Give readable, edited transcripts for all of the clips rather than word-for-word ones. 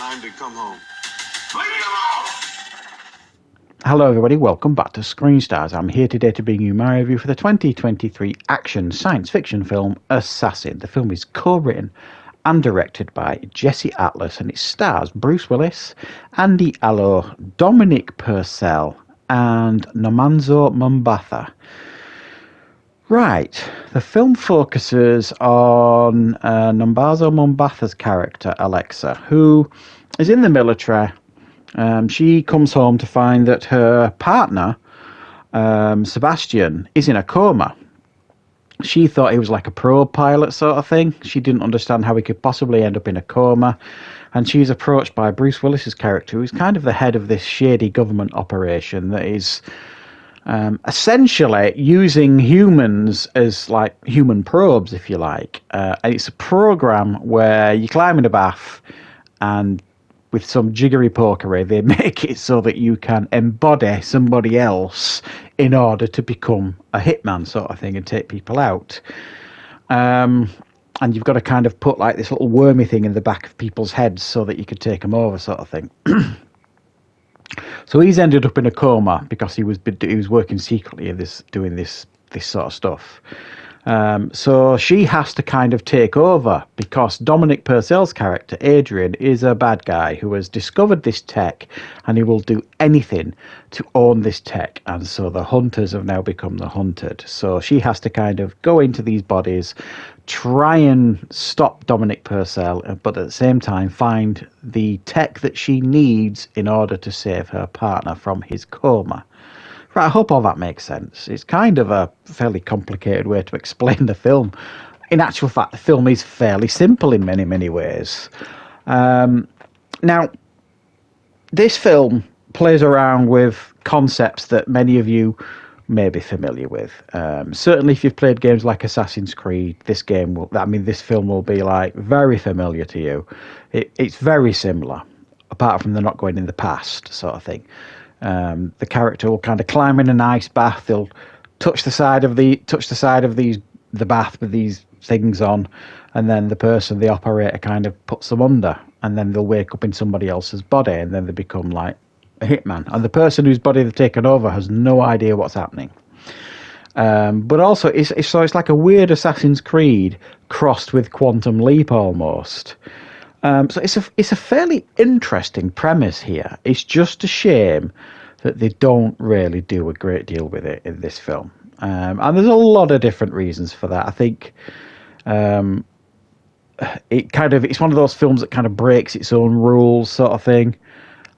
Time to come home. Leave me alone! Hello everybody, welcome back to Screenstars. I'm here today to bring you my review for the 2023 action science fiction film Assassin. The film is co-written and directed by Jesse Atlas and it stars Bruce Willis, Andy Allo, Dominic Purcell and Nomanzo Mombasa. Right, the film focuses on Nomanzo Mombasa's character Alexa, who is in the military. She comes home to find that her partner, Sebastian, is in a coma. She thought he was like a probe pilot sort of thing. She didn't understand how he could possibly end up in a coma. And she's approached by Bruce Willis's character, who's kind of the head of this shady government operation that is essentially using humans as like human probes, if you like. And it's a program where you climb in a bath and with some jiggery pokery, they make it so that you can embody somebody else in order to become a hitman sort of thing and take people out. And you've got to kind of put like this little wormy thing in the back of people's heads so that you could take them over sort of thing. So he's ended up in a coma because he was working secretly in doing this sort of stuff. So she has to kind of take over because Dominic Purcell's character, Adrian, is a bad guy who has discovered this tech and he will do anything to own this tech. And so the hunters have now become the hunted. So she has to kind of go into these bodies, try and stop Dominic Purcell, but at the same time find the tech that she needs in order to save her partner from his coma. Right, I hope all that makes sense. It's kind of a fairly complicated way to explain the film. In actual fact, the film is fairly simple in many, many ways. Now, this film plays around with concepts that many of you may be familiar with. Certainly, if you've played games like Assassin's Creed, this film will be like very familiar to you. It's very similar, apart from they're not going in the past, sort of thing. The character will kind of climb in an ice bath. They'll touch the side of the bath with these things on, and then the operator, kind of puts them under, and then they'll wake up in somebody else's body, and then they become like a hitman. And the person whose body they've taken over has no idea what's happening. But also, it's like a weird Assassin's Creed crossed with Quantum Leap almost. So it's a fairly interesting premise here. It's just a shame that they don't really do a great deal with it in this film. And there's a lot of different reasons for that. I think it's one of those films that kind of breaks its own rules sort of thing.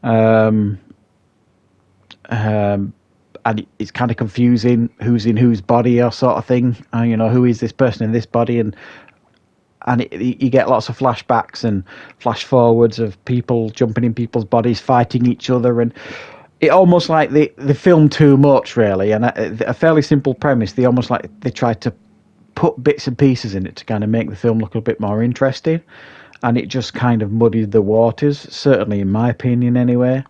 And it's kind of confusing who's in whose body or sort of thing. Who is this person in this body? And you get lots of flashbacks and flash forwards of people jumping in people's bodies, fighting each other, and it almost like they film too much, really. And a fairly simple premise, they tried to put bits and pieces in it to kind of make the film look a bit more interesting, and it just kind of muddied the waters, certainly in my opinion anyway.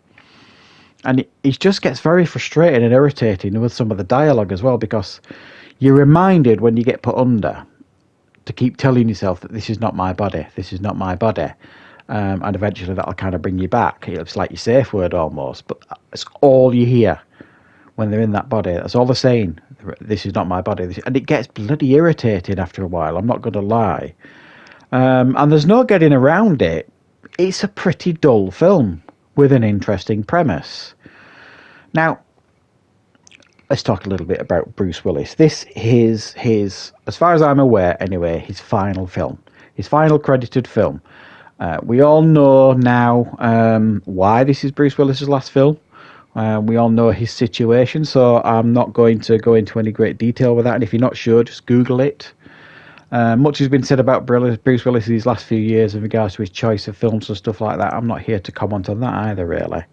And it just gets very frustrating and irritating with some of the dialogue as well, because you're reminded when you get put under to keep telling yourself that this is not my body, this is not my body. And eventually that'll kind of bring you back. It's like your safe word almost, but it's all you hear when they're in that body. That's all they're saying. This is not my body. And it gets bloody irritating after a while, I'm not going to lie. And there's no getting around it. It's a pretty dull film with an interesting premise. Now, let's talk a little bit about Bruce Willis. This is his, as far as I'm aware anyway, his final film. His final credited film. We all know now why this is Bruce Willis's last film. We all know his situation, so I'm not going to go into any great detail with that. And if you're not sure, just Google it. Much has been said about Bruce Willis these last few years in regards to his choice of films and stuff like that. I'm not here to comment on that either, really.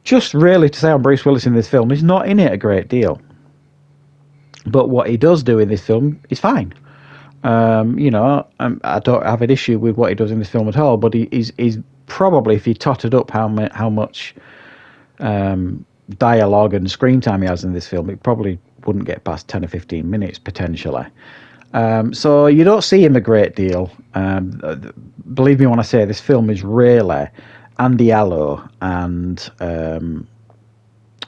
Just really to say on Bruce Willis in this film, he's not in it a great deal. But what he does do in this film is fine. I don't have an issue with what he does in this film at all, but he's probably, if he totted up how much dialogue and screen time he has in this film, it probably wouldn't get past 10 or 15 minutes, potentially. So you don't see him a great deal. Believe me when I say this film is really Andy Allo and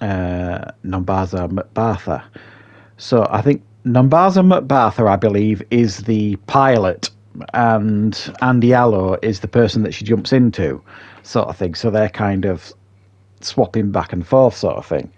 Nambaza McBartha. So I think Nambaza McBartha, I believe, is the pilot, and Andy Allo is the person that she jumps into, sort of thing. So they're kind of swapping back and forth, sort of thing.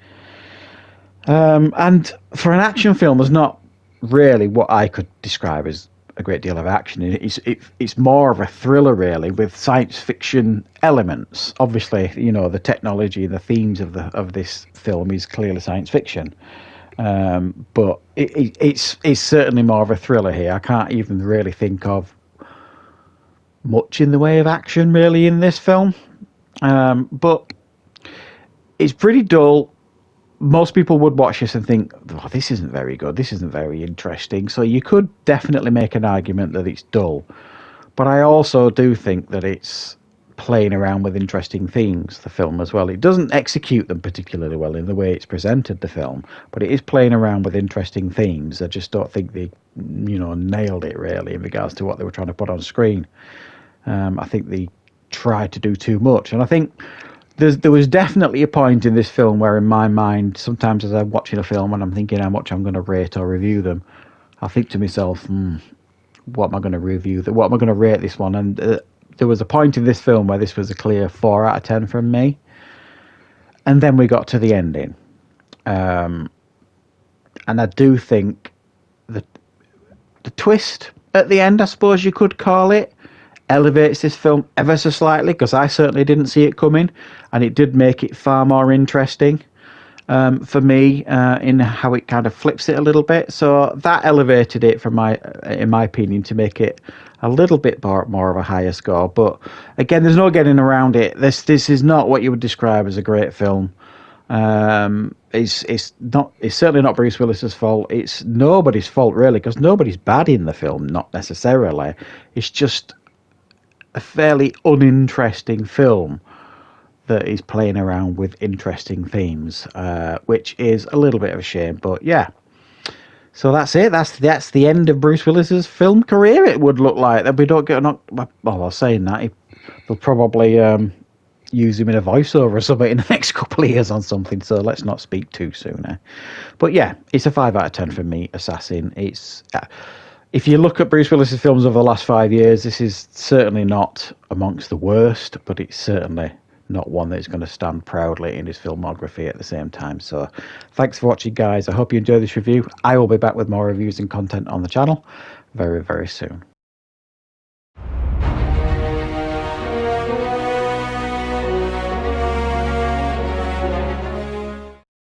And for an action film, there's not really what I could describe as a great deal of action. It's more of a thriller, really, with science fiction elements. Obviously, you know, the technology and the themes of this film is clearly science fiction. But it's certainly more of a thriller here. I can't even really think of much in the way of action, really, in this film. But it's pretty dull. Most people would watch this and think, oh, this isn't very good, this isn't very interesting. So you could definitely make an argument that it's dull. But I also do think that it's playing around with interesting themes, the film, as well. It doesn't execute them particularly well in the way it's presented, the film, but it is playing around with interesting themes. I just don't think they, you know, nailed it, really, in regards to what they were trying to put on screen. I think they tried to do too much. And I think there was definitely a point in this film where, in my mind, sometimes as I'm watching a film and I'm thinking how much I'm going to rate or review them, I think to myself, what am I going to review? What am I going to rate this one? And there was a point in this film where this was a clear 4 out of 10 from me. And then we got to the ending. And I do think that the twist at the end, I suppose you could call it, elevates this film ever so slightly, because I certainly didn't see it coming, and it did make it far more interesting for me in how it kind of flips it a little bit. So that elevated it, in my opinion, to make it a little bit more of a higher score. But again, there's no getting around it. This is not what you would describe as a great film. It's certainly not Bruce Willis's fault. It's nobody's fault, really, because nobody's bad in the film, not necessarily. It's just a fairly uninteresting film that is playing around with interesting themes, which is a little bit of a shame. But yeah, so that's it. That's the end of Bruce Willis's film career. It would look like that we don't get well. I was saying that they'll probably use him in a voiceover or something in the next couple of years on something. So let's not speak too soon. But yeah, it's a 5 out of 10 for me. Assassin. It's. If you look at Bruce Willis's films over the last 5 years, this is certainly not amongst the worst, but it's certainly not one that's going to stand proudly in his filmography at the same time. So thanks for watching, guys. I hope you enjoyed this review. I will be back with more reviews and content on the channel very, very soon.